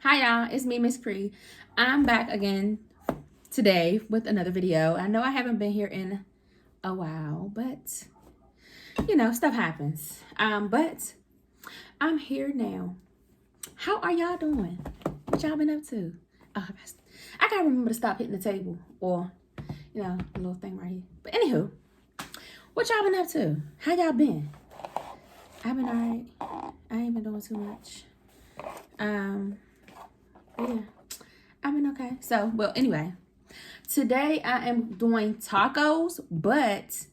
Hi y'all, it's me, Miss Kree. I'm back again today with another video. I know I haven't been here in a while, but you know, stuff happens. But I'm here now. How are y'all doing? What y'all been up to? Oh, I gotta remember to stop hitting the table or, you know, a little thing right here. But anywho, what y'all been up to? How y'all been? I've been alright. I ain't been doing too much. Yeah, I've been okay. So, well, anyway, today I am doing tacos, but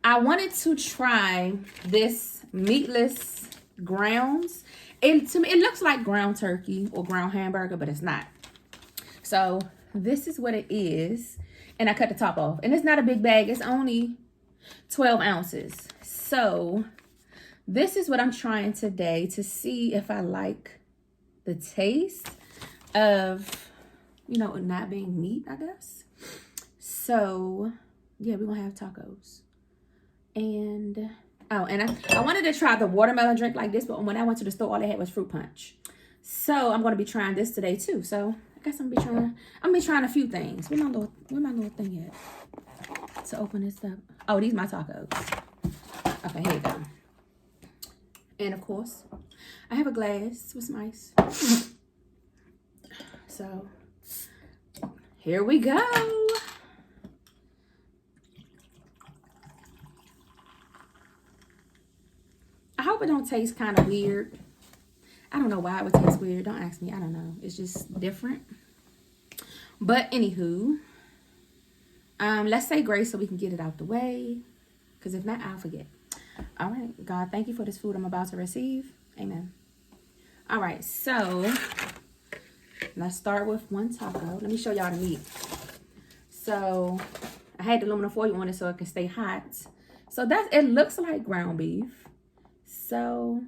I wanted to try this meatless grounds. To me, it looks like ground turkey or ground hamburger, but it's not. So this is what it is, and I cut the top off, and it's not a big bag. It's only 12 ounces. So this is what I'm trying today to see if I like the taste of, you know, not being meat, I guess. So yeah, we're gonna have tacos. And oh, and I wanted to try the watermelon drink like this, but when I went to the store, all they had was fruit punch. So I'm gonna be trying this today too. So I guess I'm gonna be trying a few things. Where my little thing at to open this up? Oh, these my tacos. Okay, here you go. And of course, I have a glass with some ice. So here we go. I hope it don't taste kind of weird. I don't know why it would taste weird. Don't ask me. I don't know. It's just different. But anywho, let's say grace so we can get it out the way. Because if not, I'll forget. All right. God, thank you for this food I'm about to receive. Amen. All right. So let's start with one taco. Let me show y'all the meat. So I had the aluminum foil on it so it can stay hot. So it looks like ground beef. So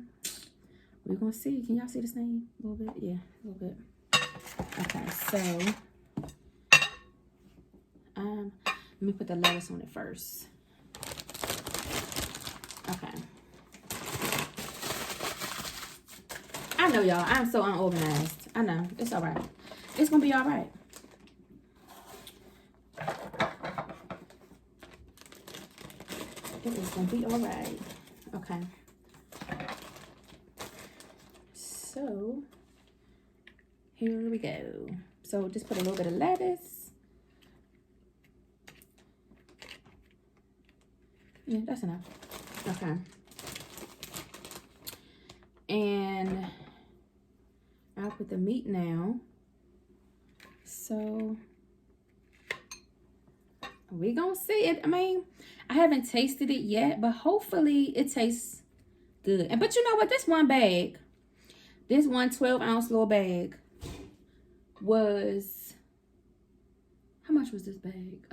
we're gonna see. Can y'all see the stain a little bit? Yeah, a little bit. Okay, so let me put the lettuce on it first. Okay. I know y'all, I'm so unorganized. I know, it's all right. It's gonna be all right. It is gonna be all right. Okay. So here we go. So just put a little bit of lettuce. Yeah, that's enough. Okay. And I'll put the meat now. So we gonna see it. I mean, I haven't tasted it yet, but hopefully it tastes good. And but you know what? This one 12-ounce little bag was, how much was this bag?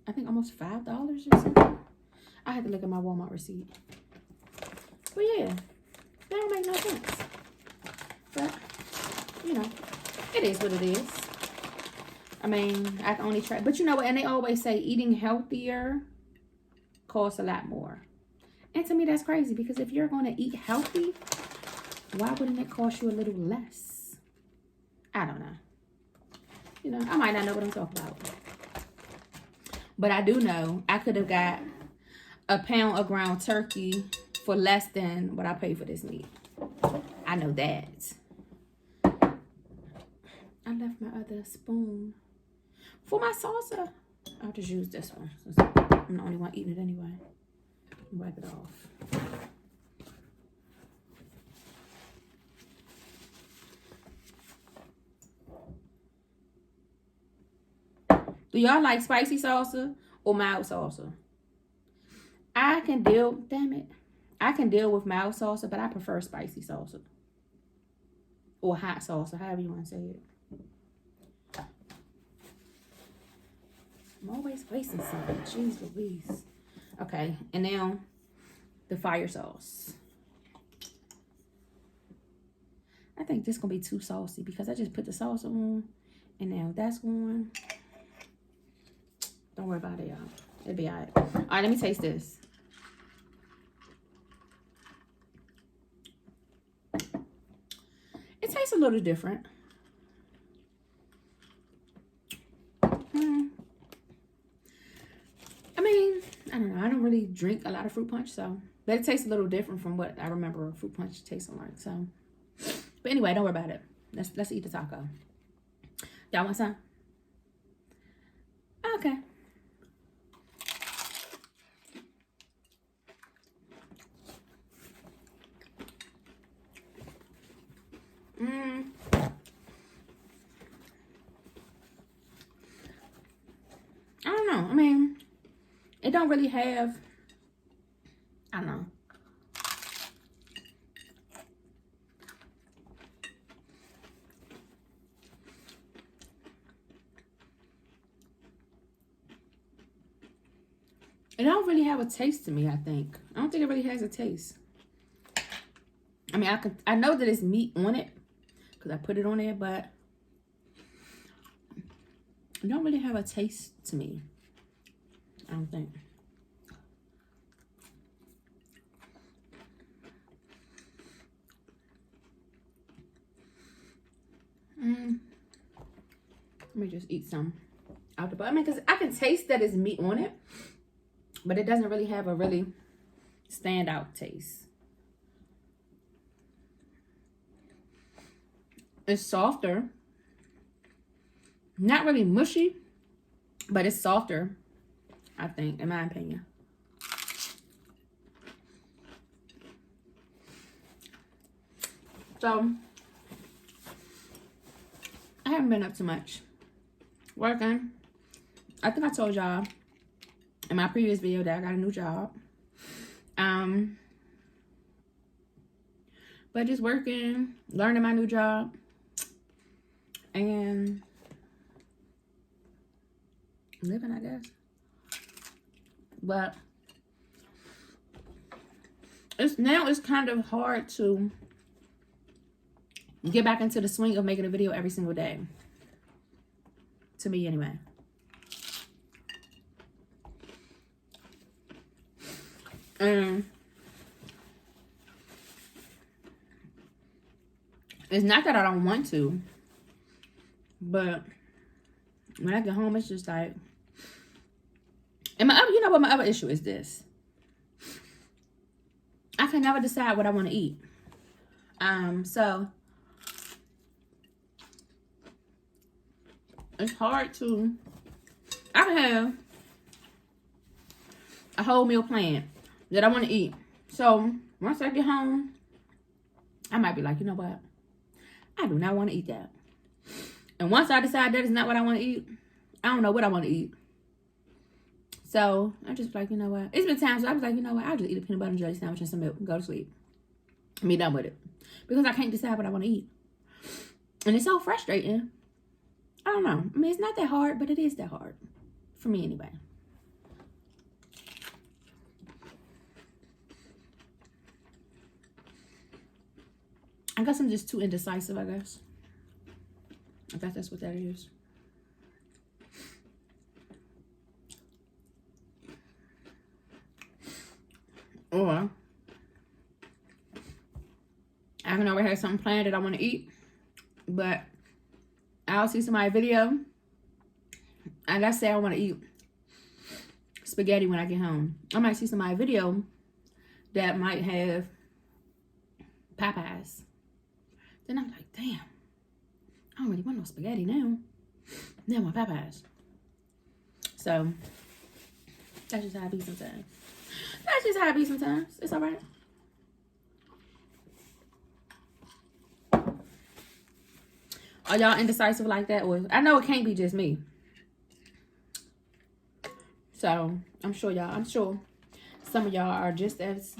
I think almost $5 or something. I had to look at my Walmart receipt. But yeah, that don't make no sense. But, you know, it is what it is. I mean, I can only try. But you know what? And they always say eating healthier costs a lot more. And to me, that's crazy. Because if you're going to eat healthy, why wouldn't it cost you a little less? I don't know. You know, I might not know what I'm talking about. But I do know I could have got a pound of ground turkey for less than what I paid for this meat. I know that. I left my other spoon for my salsa. I'll just use this one. I'm the only one eating it anyway. Wipe it off. Do y'all like spicy salsa or mild salsa? I can deal with mild salsa, but I prefer spicy salsa. Or hot salsa, however you want to say it. I'm always wasting something. Jeez Louise. Okay, and now the fire sauce. I think this is going to be too saucy because I just put the sauce on. And now that's going. Don't worry about it, y'all. It'll be all right. All right, let me taste this. tastes a little different. I mean, I don't know. I don't really drink a lot of fruit punch, so. But it tastes a little different from what I remember fruit punch tasting like, so. But anyway, don't worry about it. Let's eat the taco. Y'all want some? Okay. I don't know. I mean, it don't really have, I don't know. It don't really have a taste to me, I think. I don't think it really has a taste. I mean, I know that it's meat on it because I put it on there, but it don't really have a taste to me. I don't think. Let me just eat some out the butt. I mean, because I can taste that it's meat on it, but it doesn't really have a really standout taste. It's softer. Not really mushy, but it's softer, I think, in my opinion. So, I haven't been up too much. Working. I think I told y'all in my previous video that I got a new job. But just working, learning my new job, and living, I guess. But it's kind of hard to get back into the swing of making a video every single day. To me, anyway. It's not that I don't want to, but when I get home, it's just like, and you know what my other issue is this. I can never decide what I want to eat. So it's hard to, I can have a whole meal plan that I want to eat. So once I get home, I might be like, you know what? I do not want to eat that. And once I decide that is not what I want to eat, I don't know what I want to eat. So I just like, you know what? It's been times I was like, you know what? I'll just eat a peanut butter and jelly sandwich and some milk and go to sleep. And be done with it. Because I can't decide what I want to eat. And it's so frustrating. I don't know. I mean, it's not that hard, but it is that hard. For me anyway. I guess I'm just too indecisive, I guess. I guess that's what that is. Or I can already have something planned that I want to eat, but I'll see somebody's video and let's say I want to eat spaghetti when I get home. I might see somebody's video that might have Popeyes. Then I'm like, damn, I don't really want no spaghetti now. Now I want Popeyes. So that's just how I be sometimes. That's just how I be sometimes. It's all right. Are y'all indecisive like that? Or I know it can't be just me. So I'm sure some of y'all are just as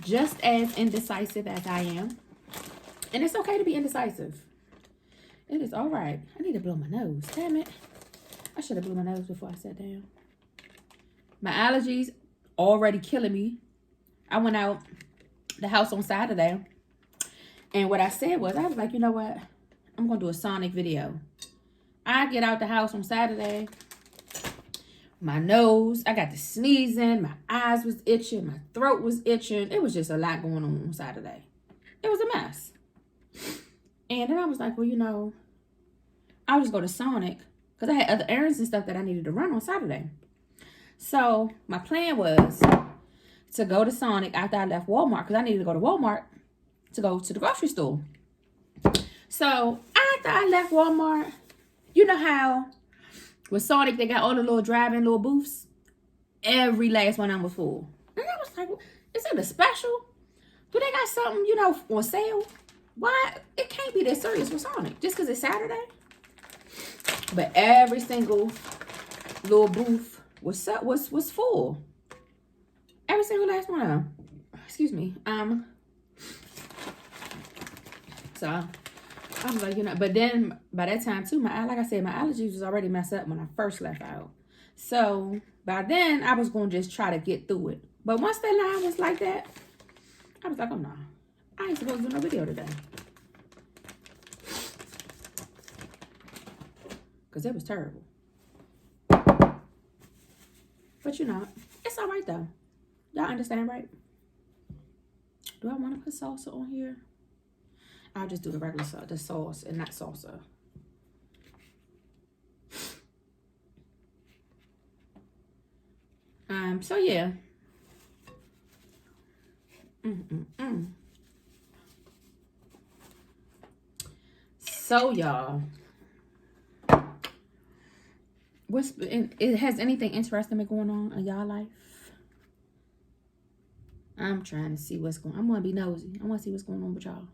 indecisive as I am. And it's okay to be indecisive. It is all right. I need to blow my nose. Damn it. I should have blew my nose before I sat down. My allergies already killing me. I went out the house on Saturday. And what I said was, I was like, you know what? I'm going to do a Sonic video. I get out the house on Saturday. My nose, I got the sneezing. My eyes was itching. My throat was itching. It was just a lot going on Saturday. It was a mess. And then I was like, well, you know, I'll just go to Sonic because I had other errands and stuff that I needed to run on Saturday. So my plan was to go to Sonic after I left Walmart because I needed to go to Walmart to go to the grocery store. So after I left Walmart, you know how with Sonic they got all the little drive-in little booths? Every last one of them was full. And I was like, is it a special? Do they got something, you know, on sale? Why? It can't be that serious with Sonic just because it's Saturday. But every single little booth was full. Every single last one of them. Excuse me. So I was like, you know, but then by that time too, like I said, my allergies was already messed up when I first left out. So by then I was going to just try to get through it. But once that line was like that, I was like, oh no, I ain't supposed to do no video today. Because it was terrible. But you know, it's all right though. Y'all understand, right? Do I want to put salsa on here? I'll just do the regular sauce, the sauce and not salsa. So yeah. So y'all, has anything interesting been going on in y'all life? I'm trying to see what's going on. I'm gonna be nosy. I want to see what's going on with y'all.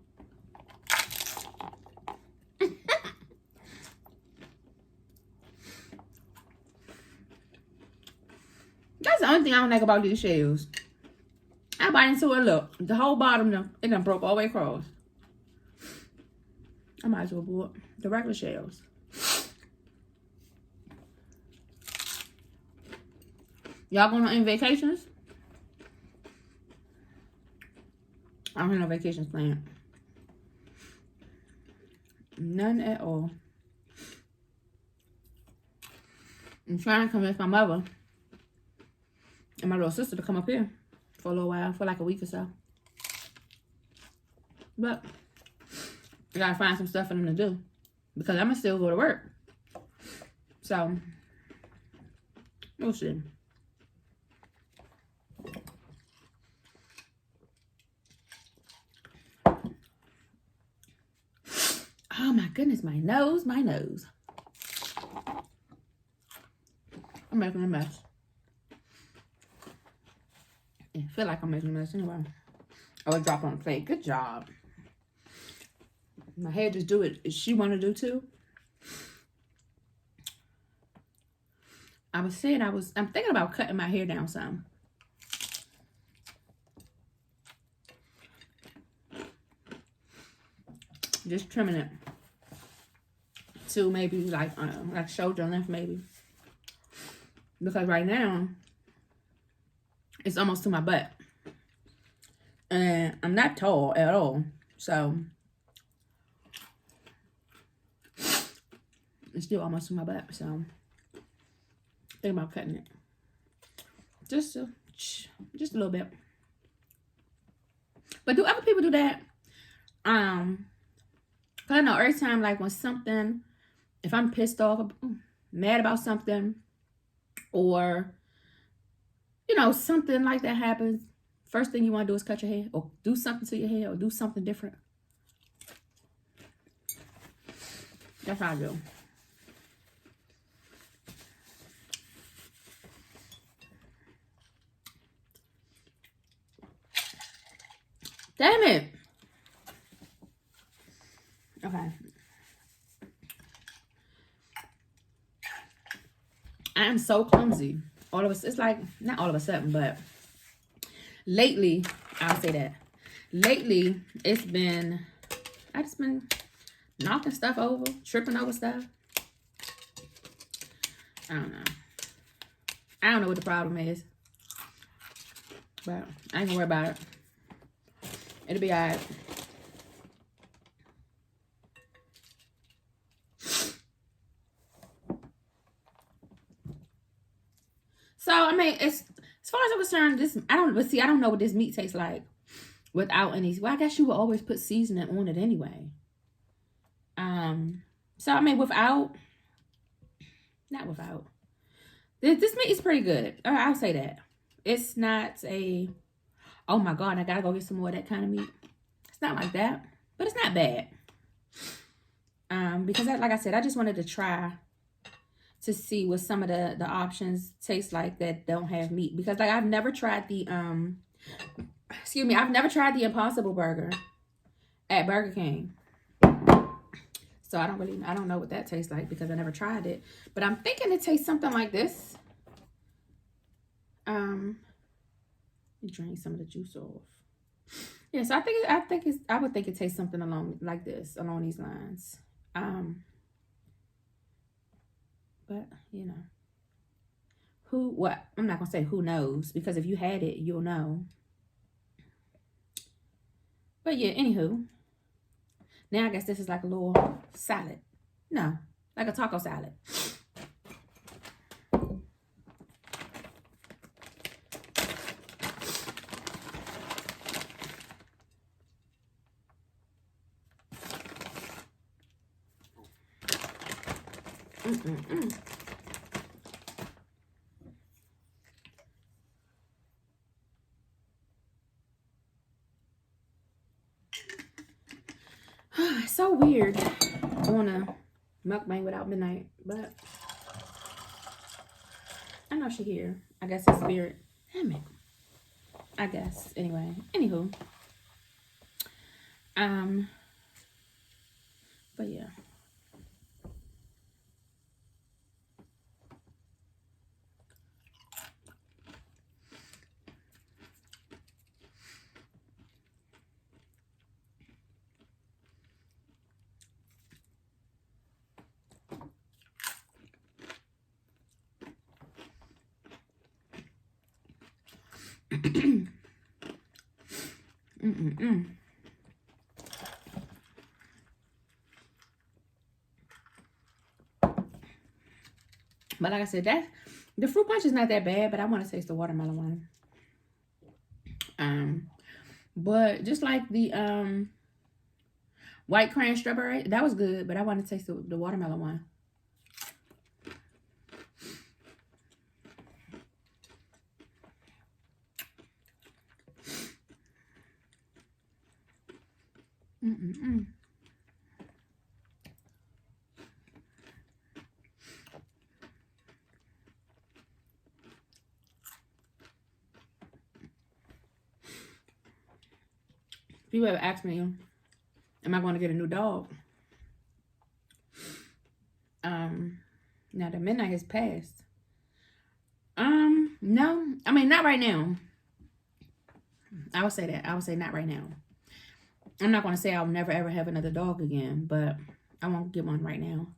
That's the only thing I don't like about these shells. I bite into it, look, the whole bottom, it done broke all the way across. I might as well bought the regular shells. Y'all going on any vacations? I don't have no vacations planned. None at all. I'm trying to convince my mother and my little sister to come up here for a little while, for like a week or so. But I gotta find some stuff for them to do because I'm gonna still go to work. So we'll see. Oh my goodness, my nose. I'm making a mess. I feel like I'm making a mess anyway. I would drop on the plate. Good job. My hair just do it. She want to do too. I'm thinking about cutting my hair down some. Just trimming it to maybe like shoulder length maybe. Because right now it's almost to my butt. And I'm not tall at all. So it's still almost to my butt. So think about cutting it. Just a little bit. But do other people do that? Cause I know every time, like when something, if I'm pissed off, mad about something, or you know, something like that happens, first thing you want to do is cut your hair, or do something to your hair, or do something different. That's how I do. Damn it. Okay. I am so clumsy. All of us, it's like, not all of a sudden, but lately, I'll say that. Lately, I've just been knocking stuff over, tripping over stuff. I don't know. I don't know what the problem is. But I ain't gonna worry about it. It'll be all right. So, I mean, as far as I'm concerned, I don't know what this meat tastes like without any. Well, I guess you would always put seasoning on it anyway. So I mean, not without. This meat is pretty good. I'll say that. It's not a, oh my God, I gotta go get some more of that kind of meat. It's not like that, but it's not bad. Because like I said, I just wanted to try to see what some of the options taste like that don't have meat. Because like I've never tried the I've never tried the Impossible Burger at Burger King. So I don't know what that tastes like because I never tried it. But I'm thinking it tastes something like this. Drain some of the juice off. Yeah, so I would think it tastes something along these lines. But you know, I'm not gonna say who knows, because if you had it, you'll know. But yeah, anywho, now I guess this is like a little salad. No, like a taco salad. It's so weird on a mukbang without Midnight, but I know she here. I guess it's spirit. Damn it. I guess. Anyway. Anywho. But yeah. But like I said, the fruit punch is not that bad, but I want to taste the watermelon one. But just like the white cran strawberry, that was good, but I want to taste the watermelon one. People ever ask me, am I going to get a new dog? Now the midnight has passed. No. I mean, not right now. I would say that. I would say not right now. I'm not going to say I'll never ever have another dog again, but I won't get one right now.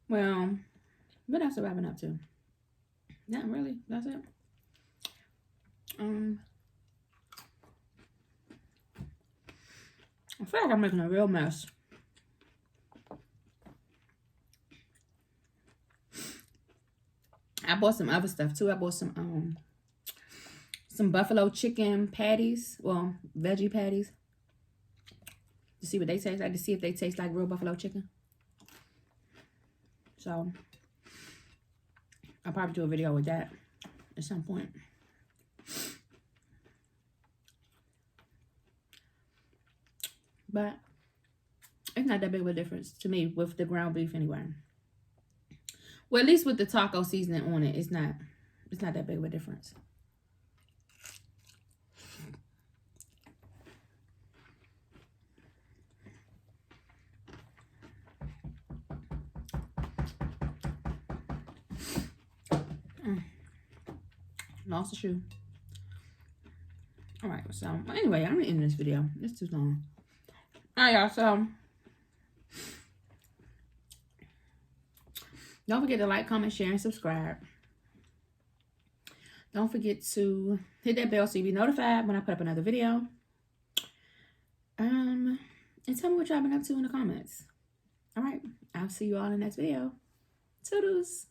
Well, what else have I been up to? Not really. That's it. I feel like I'm making a real mess. I bought some other stuff too. I bought some buffalo chicken patties. Well, veggie patties. To see what they taste like. To see if they taste like real buffalo chicken. So, I'll probably do a video with that at some point. But it's not that big of a difference to me with the ground beef anyway. Well, at least with the taco seasoning on it, it's not that big of a difference. Lost the shoe. All right, so anyway, I'm gonna end this video. It's too long. All right, y'all. So don't forget to like, comment, share, and subscribe. Don't forget to hit that bell so you'll be notified when I put up another video. And tell me what y'all been up to in the comments. All right, I'll see you all in the next video. Toodles.